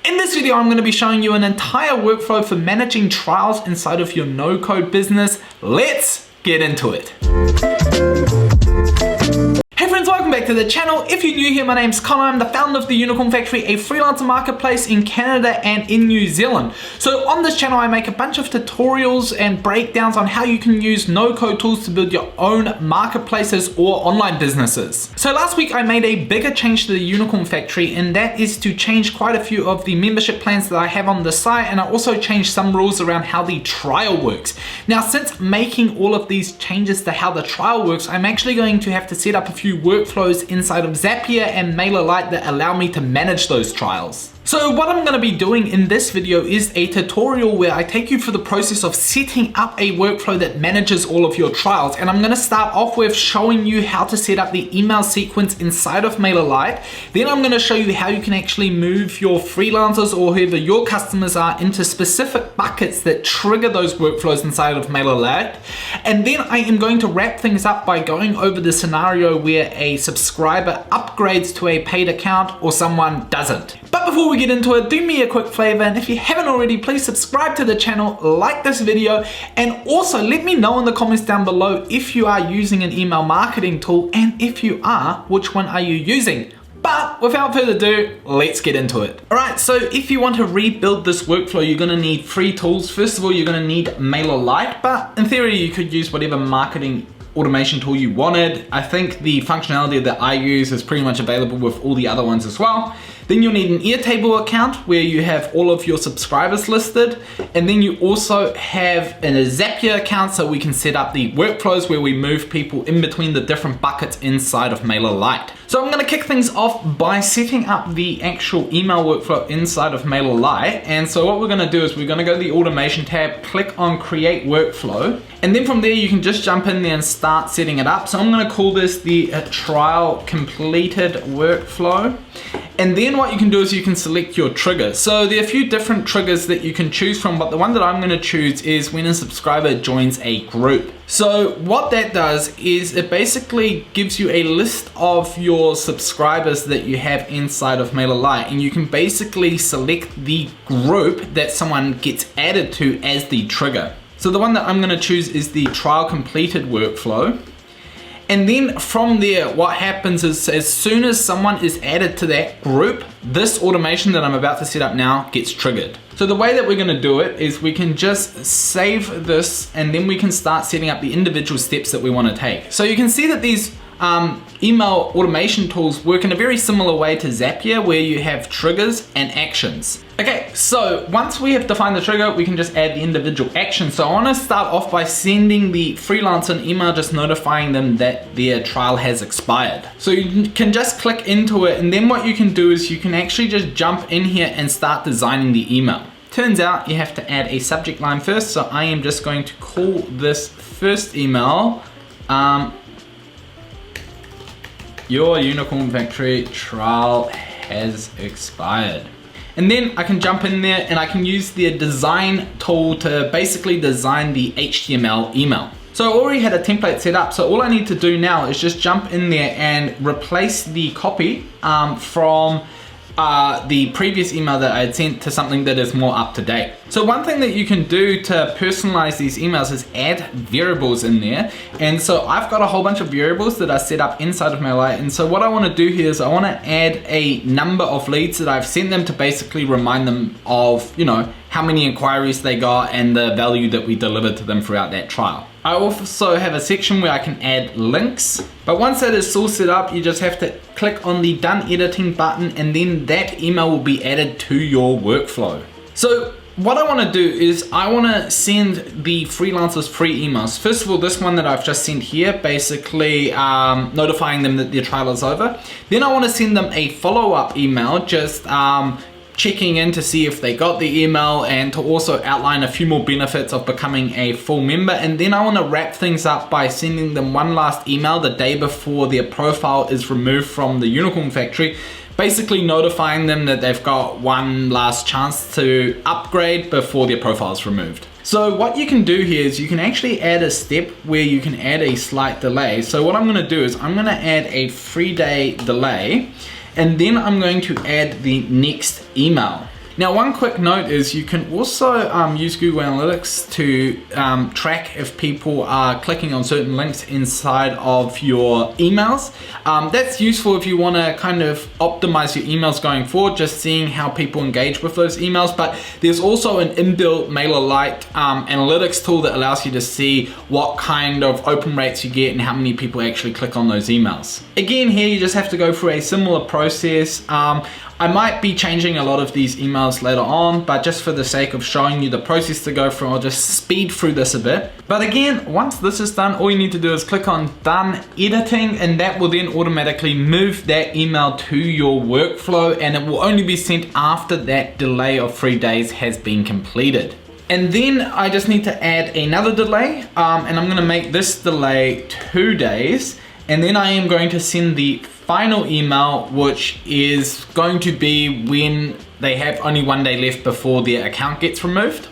In this video, I'm going to be showing you an entire workflow for managing trials inside of your no-code business. Let's get into it. Hey friends, welcome back to the channel. If you're new here, my name's Connor. I'm the founder of the Unicorn Factory, a freelancer marketplace in Canada and in New Zealand. So on this channel, I make a bunch of tutorials and breakdowns on how you can use no-code tools to build your own marketplaces or online businesses. So last week, I made a bigger change to the Unicorn Factory, and that is to change quite a few of the membership plans that I have on the site, and I also changed some rules around how the trial works. Now, since making all of these changes to how the trial works, I'm actually going to have to set up a few workflows inside of Zapier and Mailerlite that allow me to manage those trials. So what I'm going to be doing in this video is a tutorial where I take you through the process of setting up a workflow that manages all of your trials. And I'm going to start off with showing you how to set up the email sequence inside of Mailerlite. Then I'm going to show you how you can actually move your freelancers or whoever your customers are into specific buckets that trigger those workflows inside of Mailerlite. And then I am going to wrap things up by going over the scenario where a subscriber upgrades to a paid account or someone doesn't. But before we get into it, do me a quick favor, and if you haven't already, please subscribe to the channel, like this video, and also let me know in the comments down below if you are using an email marketing tool, and if you are, which one are you using? But without further ado, let's get into it. All right, so if you want to rebuild this workflow, you're gonna need 3 tools. First of all, you're gonna need Mailerlite, but in theory, you could use whatever marketing automation tool you wanted. I think the functionality that I use is pretty much available with all the other ones as well. Then you'll need an Airtable account where you have all of your subscribers listed. And then you also have a Zapier account so we can set up the workflows where we move people in between the different buckets inside of Mailerlite. So I'm gonna kick things off by setting up the actual email workflow inside of Mailerlite. And so what we're gonna do is we're gonna go to the automation tab, click on create workflow. And then from there, you can just jump in there and start setting it up. So I'm gonna call this the trial completed workflow. And then what you can do is you can select your trigger. So there are a few different triggers that you can choose from, but the one that I'm gonna choose is when a subscriber joins a group. So what that does is it basically gives you a list of your subscribers that you have inside of Mailerlite, and you can basically select the group that someone gets added to as the trigger. So the one that I'm gonna choose is the trial completed workflow. And then from there, what happens is as soon as someone is added to that group, this automation that I'm about to set up now gets triggered. So the way that we're gonna do it is we can just save this, and then we can start setting up the individual steps that we wanna take. So you can see that these email automation tools work in a very similar way to Zapier, where you have triggers and actions. Okay, so once we have defined the trigger, we can just add the individual action. So I want to start off by sending the freelancer an email just notifying them that their trial has expired. So you can just click into it, and then what you can do is you can actually just jump in here and start designing the email. Turns out you have to add a subject line first, so I am just going to call this first email your Unicorn Factory trial has expired. And then I can jump in there and I can use the design tool to basically design the HTML email. So I already had a template set up, so all I need to do now is just jump in there and replace the copy from the previous email that I had sent to something that is more up to date. So one thing that you can do to personalize these emails is add variables in there. And so I've got a whole bunch of variables that are set up inside of Mailerlite. And so what I want to do here is I want to add a number of leads that I've sent them to basically remind them of, how many inquiries they got and the value that we delivered to them throughout that trial. I also have a section where I can add links, but once that is all set up, you just have to click on the done editing button, and then that email will be added to your workflow. So what I want to do is I want to send the freelancers 3 emails. First of all, this one that I've just sent here, basically notifying them that their trial is over. Then I want to send them a follow-up email, just checking in to see if they got the email, and to also outline a few more benefits of becoming a full member. And then I want to wrap things up by sending them one last email the day before their profile is removed from the Unicorn Factory, basically notifying them that they've got one last chance to upgrade before their profile is removed. So what you can do here is you can actually add a step where you can add a slight delay. So what I'm going to do is I'm going to add a 3-day delay, and then I'm going to add the next email. Now, one quick note is you can also use Google Analytics to track if people are clicking on certain links inside of your emails. That's useful if you want to kind of optimize your emails going forward, just seeing how people engage with those emails. But there's also an inbuilt Mailerlite analytics tool that allows you to see what kind of open rates you get and how many people actually click on those emails. Again, here you just have to go through a similar process. I might be changing a lot of these emails later on, but just for the sake of showing you the process to go through, I'll just speed through this a bit. But again, once this is done, all you need to do is click on Done Editing, and that will then automatically move that email to your workflow, and it will only be sent after that delay of 3 days has been completed. And then I just need to add another delay, and I'm gonna make this delay 2 days, and then I am going to send the final email, which is going to be when they have only 1 day left before their account gets removed.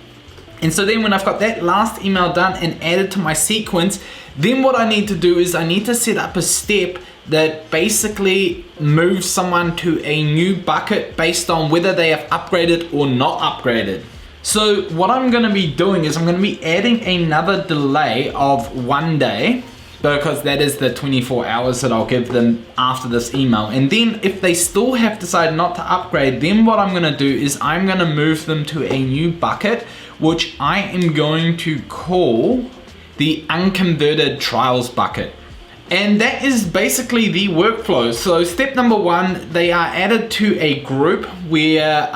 And so then when I've got that last email done and added to my sequence, then what I need to do is I need to set up a step that basically moves someone to a new bucket based on whether they have upgraded or not upgraded. So what I'm gonna be doing is I'm gonna be adding another delay of 1 day, because that is the 24 hours that I'll give them after this email. And then if they still have decided not to upgrade, then what I'm gonna do is I'm gonna move them to a new bucket, which I am going to call the unconverted trials bucket. And that is basically the workflow. So step number 1, they are added to a group where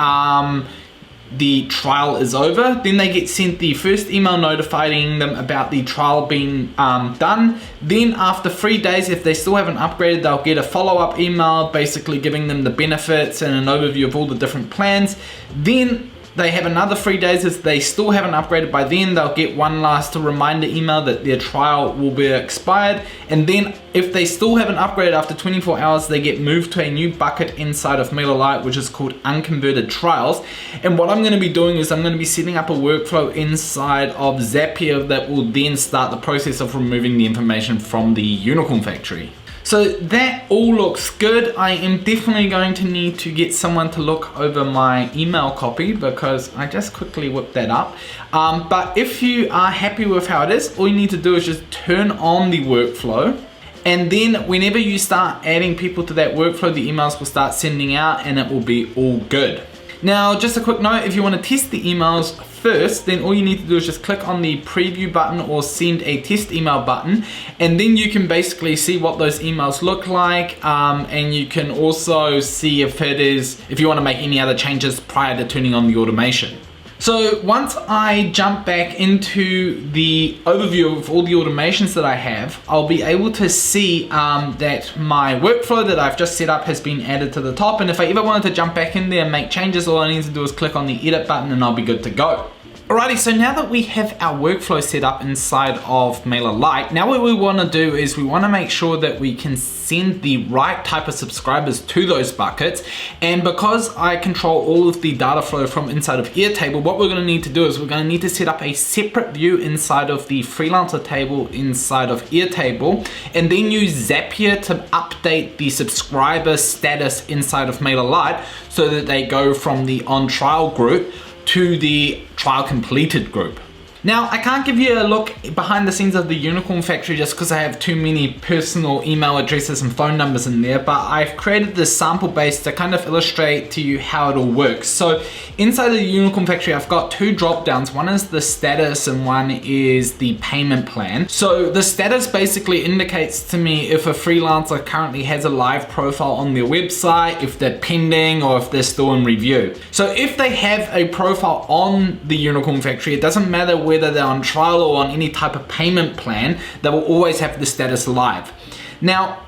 the trial is over. Then they get sent the first email notifying them about the trial being done. Then after 3 days, if they still haven't upgraded, they'll get a follow-up email basically giving them the benefits and an overview of all the different plans. Then they have another 3 days. If they still haven't upgraded by then, they'll get one last reminder email that their trial will be expired. And then if they still haven't upgraded after 24 hours, they get moved to a new bucket inside of Mailerlite, which is called Unconverted Trials. And what I'm gonna be doing is I'm gonna be setting up a workflow inside of Zapier that will then start the process of removing the information from the Unicorn Factory. So that all looks good. I am definitely going to need to get someone to look over my email copy because I just quickly whipped that up. But if you are happy with how it is, all you need to do is just turn on the workflow. And then whenever you start adding people to that workflow, the emails will start sending out and it will be all good. Now, just a quick note, if you want to test the emails first, then all you need to do is just click on the preview button or send a test email button, and then you can basically see what those emails look like, and you can also see if you want to make any other changes prior to turning on the automation. So once I jump back into the overview of all the automations that I have, I'll be able to see that my workflow that I've just set up has been added to the top. And if I ever wanted to jump back in there and make changes, all I need to do is click on the edit button and I'll be good to go. Alrighty, so now that we have our workflow set up inside of Mailerlite, now what we want to do is we want to make sure that we can send the right type of subscribers to those buckets. And because I control all of the data flow from inside of Airtable, what we're going to need to do is we're going to need to set up a separate view inside of the freelancer table inside of Airtable, and then use Zapier to update the subscriber status inside of Mailerlite so that they go from the on trial group to the trial completed group. Now, I can't give you a look behind the scenes of the Unicorn Factory just because I have too many personal email addresses and phone numbers in there, but I've created this sample base to kind of illustrate to you how it all works. So inside of the Unicorn Factory, I've got two drop downs. One is the status and one is the payment plan. So the status basically indicates to me if a freelancer currently has a live profile on their website, if they're pending, or if they're still in review. So if they have a profile on the Unicorn Factory, it doesn't matter whether they're on trial or on any type of payment plan, they will always have the status live. Now,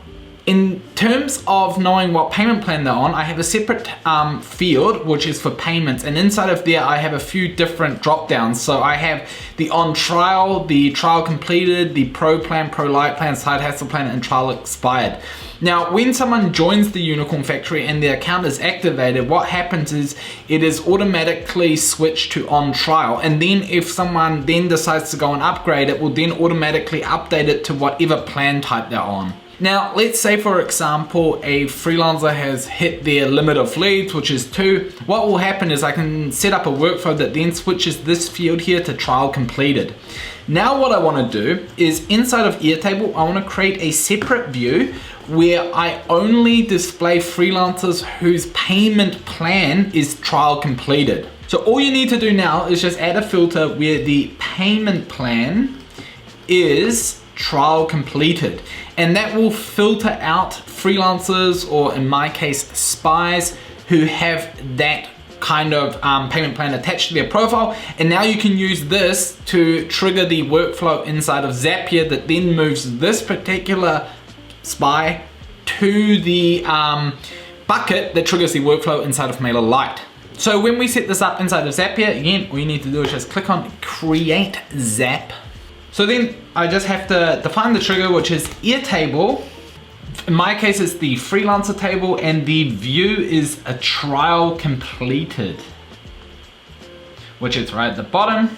in terms of knowing what payment plan they're on, I have a separate field which is for payments, and inside of there I have a few different drop downs. So I have the on trial, the trial completed, the pro plan, pro light plan, side hustle plan, and trial expired. Now, when someone joins the Unicorn Factory and their account is activated, what happens is it is automatically switched to on trial, and then if someone then decides to go and upgrade, it will then automatically update it to whatever plan type they're on. Now, let's say for example, a freelancer has hit their limit of leads, which is 2. What will happen is I can set up a workflow that then switches this field here to trial completed. Now what I want to do is inside of Airtable, I want to create a separate view where I only display freelancers whose payment plan is trial completed. So all you need to do now is just add a filter where the payment plan is trial completed, and that will filter out freelancers, or in my case spies, who have that kind of payment plan attached to their profile. And now you can use this to trigger the workflow inside of Zapier that then moves this particular spy to the bucket that triggers the workflow inside of Mailerlite. So when we set this up inside of Zapier, again, all you need to do is just click on Create Zap. So then I just have to define the trigger, which is Airtable. In my case, it's the freelancer table, and the view is a trial completed, which is right at the bottom.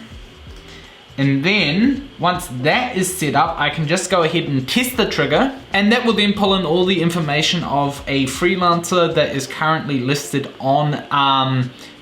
And then once that is set up, I can just go ahead and test the trigger, and that will then pull in all the information of a freelancer that is currently listed on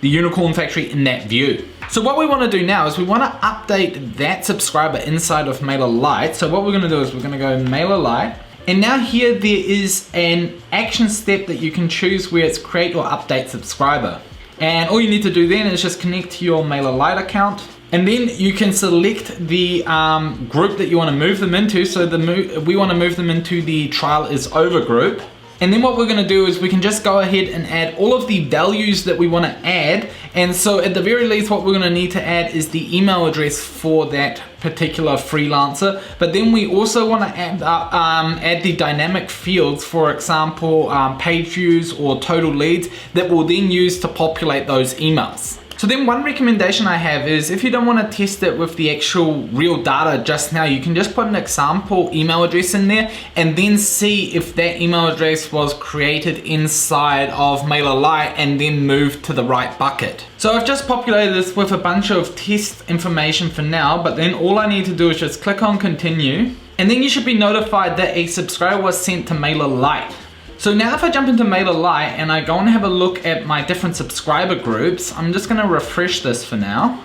the Unicorn Factory in that view. So what we want to do now is we want to update that subscriber inside of Mailerlite. So what we're going to do is we're going to go Mailerlite, and now here there is an action step that you can choose where it's create or update subscriber. And all you need to do then is just connect to your Mailerlite account, and then you can select the group that you want to move them into. So we want to move them into the trial is over group. And then what we're going to do is we can just go ahead and add all of the values that we want to add. And so at the very least, what we're going to need to add is the email address for that particular freelancer. But then we also want to add the dynamic fields, for example, page views or total leads, that we'll then use to populate those emails. So then one recommendation I have is if you don't want to test it with the actual real data just now, you can just put an example email address in there and then see if that email address was created inside of Mailerlite and then moved to the right bucket. So I've just populated this with a bunch of test information for now, but then all I need to do is just click on continue, and then you should be notified that a subscriber was sent to Mailerlite. So now if I jump into Mailerlite and I go and have a look at my different subscriber groups, I'm just going to refresh this for now.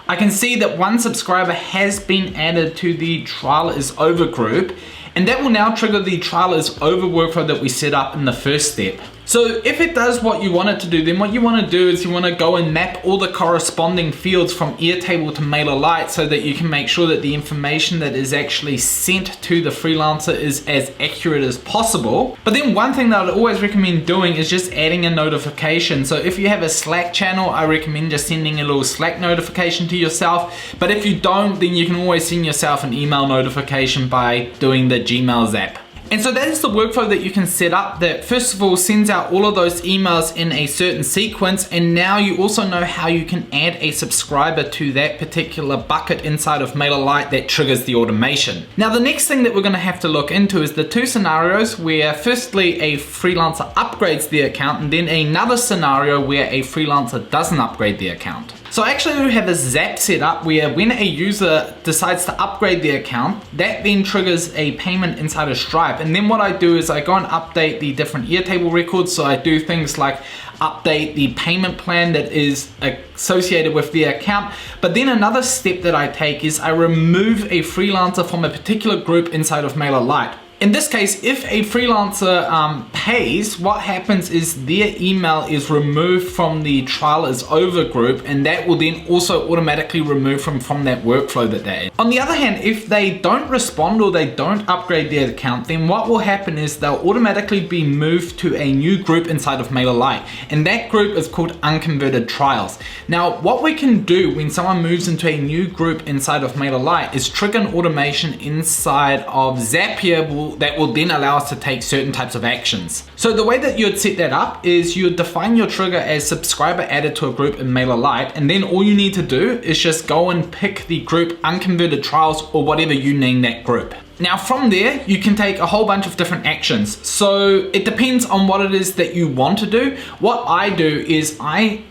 I can see that one subscriber has been added to the trial is over group, and that will now trigger the trial is over workflow that we set up in the first step. So if it does what you want it to do, then what you want to do is you want to go and map all the corresponding fields from Airtable to Mailerlite so that you can make sure that the information that is actually sent to the freelancer is as accurate as possible. But then one thing that I'd always recommend doing is just adding a notification. So if you have a Slack channel, I recommend just sending a little Slack notification to yourself. But if you don't, then you can always send yourself an email notification by doing the Gmail Zap. And so that is the workflow that you can set up that first of all sends out all of those emails in a certain sequence, and now you also know how you can add a subscriber to that particular bucket inside of Mailerlite that triggers the automation. Now the next thing that we're going to have to look into is the two scenarios where firstly a freelancer upgrades the account and then another scenario where a freelancer doesn't upgrade the account. So I actually have a Zap set up where when a user decides to upgrade the account, that then triggers a payment inside of Stripe. And then what I do is I go and update the different Airtable records. So I do things like update the payment plan that is associated with the account. But then another step that I take is I remove a freelancer from a particular group inside of Mailerlite. In this case, if a freelancer pays, what happens is their email is removed from the trial is over group, and that will then also automatically remove from that workflow that they're in. On the other hand, if they don't respond or they don't upgrade their account, then what will happen is they'll automatically be moved to a new group inside of Mailerlite, and that group is called unconverted trials. Now, what we can do when someone moves into a new group inside of Mailerlite is trigger an automation inside of Zapier that will then allow us to take certain types of actions. So the way that you'd set that up is you'd define your trigger as subscriber added to a group in Mailerlite, and then all you need to do is just go and pick the group unconverted trials or whatever you name that group. Now from there, you can take a whole bunch of different actions. So it depends on what it is that you want to do. What I do is I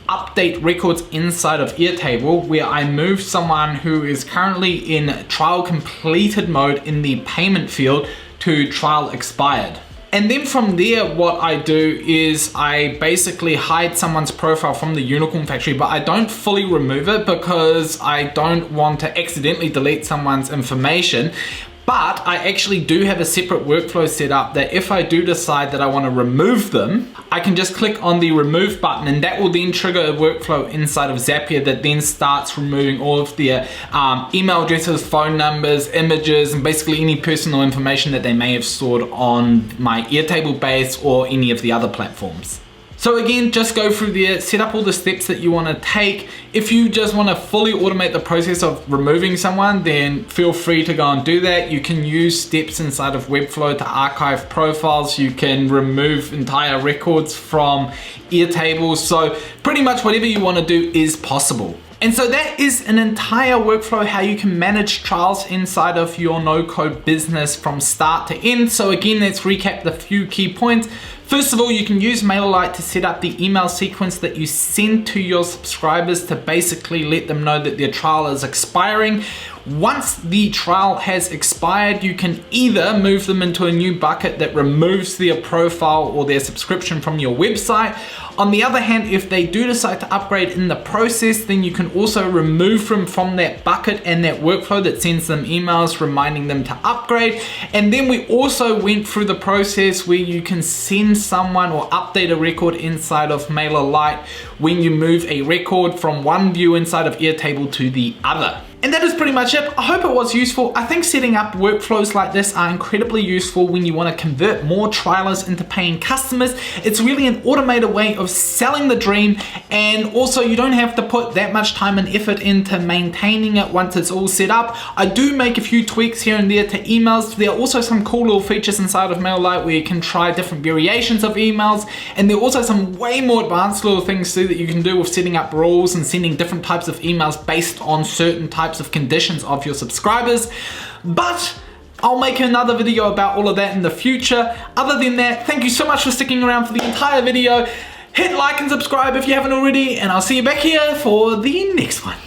update records inside of Airtable where I move someone who is currently in trial completed mode in the payment field to trial expired. And then from there, what I do is I basically hide someone's profile from the Unicorn Factory, but I don't fully remove it because I don't want to accidentally delete someone's information. But I actually do have a separate workflow set up that if I do decide that I want to remove them, I can just click on the remove button, and that will then trigger a workflow inside of Zapier that then starts removing all of their email addresses, phone numbers, images, and basically any personal information that they may have stored on my Airtable base or any of the other platforms. So again, just go through there, set up all the steps that you want to take. If you just want to fully automate the process of removing someone, then feel free to go and do that. You can use steps inside of Webflow to archive profiles. You can remove entire records from Airtable. So pretty much whatever you want to do is possible. And so that is an entire workflow how you can manage trials inside of your no-code business from start to end. So again, let's recap the few key points. First of all, you can use Mailerlite to set up the email sequence that you send to your subscribers to basically let them know that their trial is expiring. Once the trial has expired, you can either move them into a new bucket that removes their profile or their subscription from your website. On the other hand, if they do decide to upgrade in the process, then you can also remove them from that bucket and that workflow that sends them emails reminding them to upgrade. And then we also went through the process where you can send someone or update a record inside of Mailerlite when you move a record from one view inside of Airtable to the other. And that is pretty much it. I hope it was useful. I think setting up workflows like this are incredibly useful when you want to convert more trialers into paying customers. It's really an automated way of selling the dream, and also you don't have to put that much time and effort into maintaining it once it's all set up. I do make a few tweaks here and there to emails. There are also some cool little features inside of Mailerlite where you can try different variations of emails, and there are also some way more advanced little things too that you can do with setting up rules and sending different types of emails based on certain types of conditions of your subscribers. But I'll make another video about all of that in the future. Other than that, thank you so much for sticking around for the entire video. Hit like and subscribe if you haven't already, and I'll see you back here for the next one.